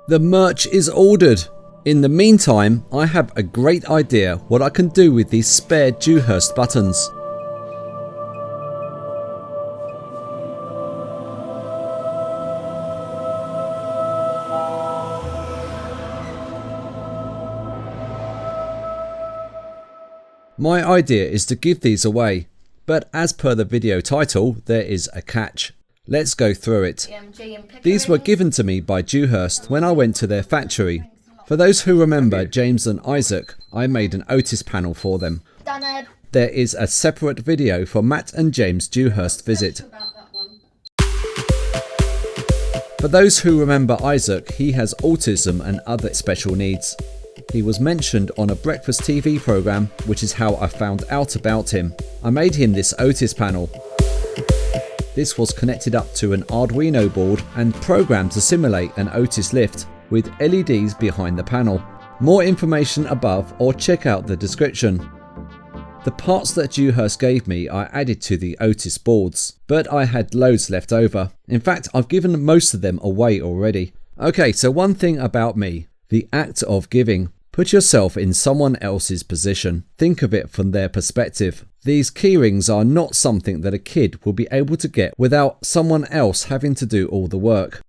The merch is ordered. In the meantime, I have a great idea what I can do with these spare Dewhurst buttons. My idea is to give these away, but as per the video title, there is a catch. Let's go through it. These were given to me by Dewhurst when I went to their factory. For those who remember James and Isaac, I made an Otis panel for them. There is a separate video for Matt and James' Dewhurst visit. For those who remember Isaac, he has autism and other special needs. He was mentioned on a breakfast TV program, which is how I found out about him. I made him this Otis panel. This was connected up to an Arduino board and programmed to simulate an Otis lift with LEDs behind the panel. More information above or check out the description. The parts that Dewhurst gave me I added to the Otis boards, but I had loads left over. In fact, I've given most of them away already. Okay, so one thing about me, the act of giving. Put yourself in someone else's position. Think of it from their perspective. These keyrings are not something that a kid will be able to get without someone else having to do all the work.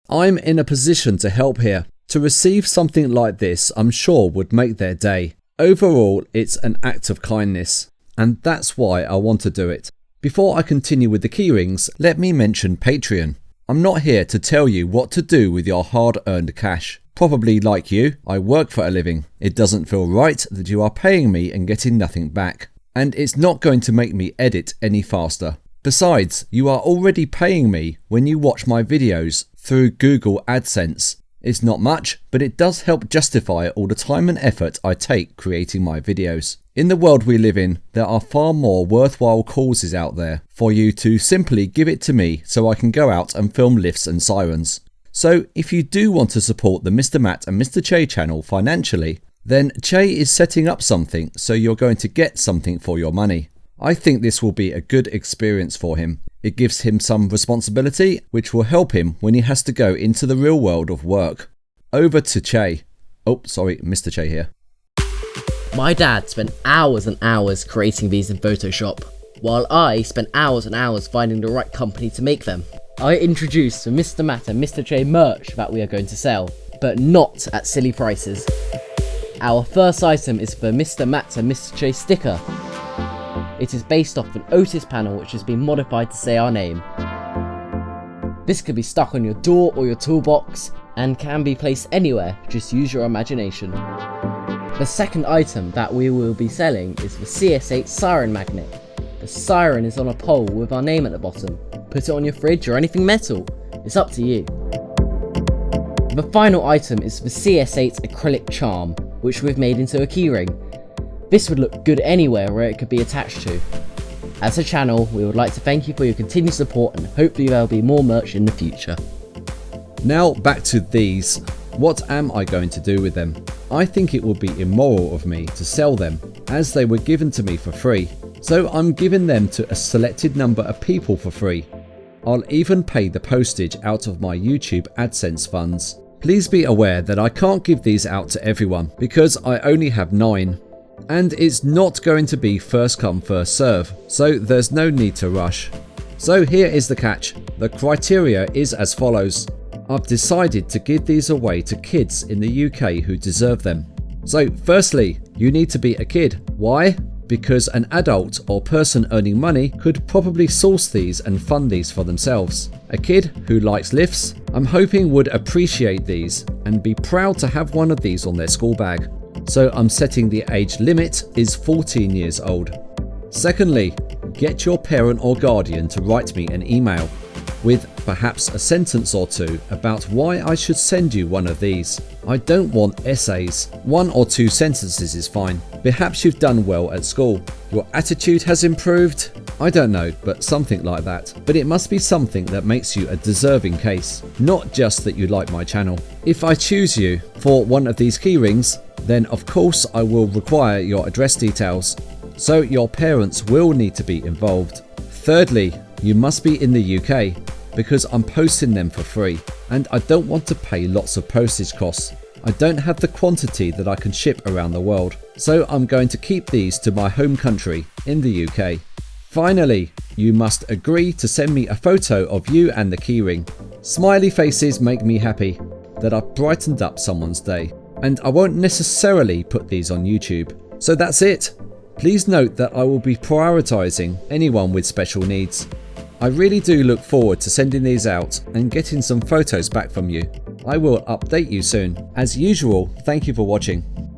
I'm in a position to help here. To receive something like this, I'm sure would make their day. Overall, it's an act of kindness, and that's why I want to do it. Before I continue with the keyrings, let me mention Patreon. I'm not here to tell you what to do with your hard-earned cash. Probably like you, I work for a living. It doesn't feel right that you are paying me and getting nothing back. And it's not going to make me edit any faster. Besides, you are already paying me when you watch my videos through Google AdSense. It's not much, but it does help justify all the time and effort I take creating my videos. In the world we live in, there are far more worthwhile causes out there for you to simply give it to me so I can go out and film lifts and sirens. So if you do want to support the Mr. Matt and Mr. Chay channel financially, then Chay is setting up something so you're going to get something for your money. I think this will be a good experience for him. It gives him some responsibility, which will help him when he has to go into the real world of work. Over to Chay. Oh, sorry, Mr. Chay here. My dad spent hours and hours creating these in Photoshop, while I spent hours and hours finding the right company to make them. I introduced the Mr. Matt and Mr. Chay merch that we are going to sell, but not at silly prices. Our first item is the Mr. Matt and Mr. Chay sticker. It is based off an Otis panel which has been modified to say our name. This could be stuck on your door or your toolbox and can be placed anywhere, just use your imagination. The second item that we will be selling is the CS8 siren magnet. The siren is on a pole with our name at the bottom. Put it on your fridge or anything metal, it's up to you. The final item is the CS8 acrylic charm, which we've made into a keyring. This would look good anywhere where it could be attached to. As a channel, we would like to thank you for your continued support and hopefully there will be more merch in the future. Now back to these. What am I going to do with them? I think it would be immoral of me to sell them, as they were given to me for free. So I'm giving them to a selected number of people for free. I'll even pay the postage out of my YouTube AdSense funds. Please be aware that I can't give these out to everyone because I only have 9. And it's not going to be first come first serve, so there's no need to rush. So here is the catch. The criteria is as follows. I've decided to give these away to kids in the UK who deserve them. So firstly, you need to be a kid. Why? Because an adult or person earning money could probably source these and fund these for themselves. A kid who likes lifts, I'm hoping would appreciate these and be proud to have one of these on their school bag. So I'm setting the age limit is 14 years old. Secondly, get your parent or guardian to write me an email with perhaps a sentence or two about why I should send you one of these. I don't want essays. 1 or 2 sentences is fine. Perhaps you've done well at school. Your attitude has improved. I don't know, but something like that. But it must be something that makes you a deserving case, not just that you like my channel. If I choose you for one of these keyrings, then of course I will require your address details. So your parents will need to be involved. Thirdly, you must be in the UK. because I'm posting them for free and I don't want to pay lots of postage costs. I don't have the quantity that I can ship around the world, so I'm going to keep these to my home country in the UK. Finally, you must agree to send me a photo of you and the keyring. Smiley faces make me happy that I've brightened up someone's day, and I won't necessarily put these on YouTube. So that's it. Please note that I will be prioritising anyone with special needs. I really do look forward to sending these out and getting some photos back from you. I will update you soon. As usual, thank you for watching.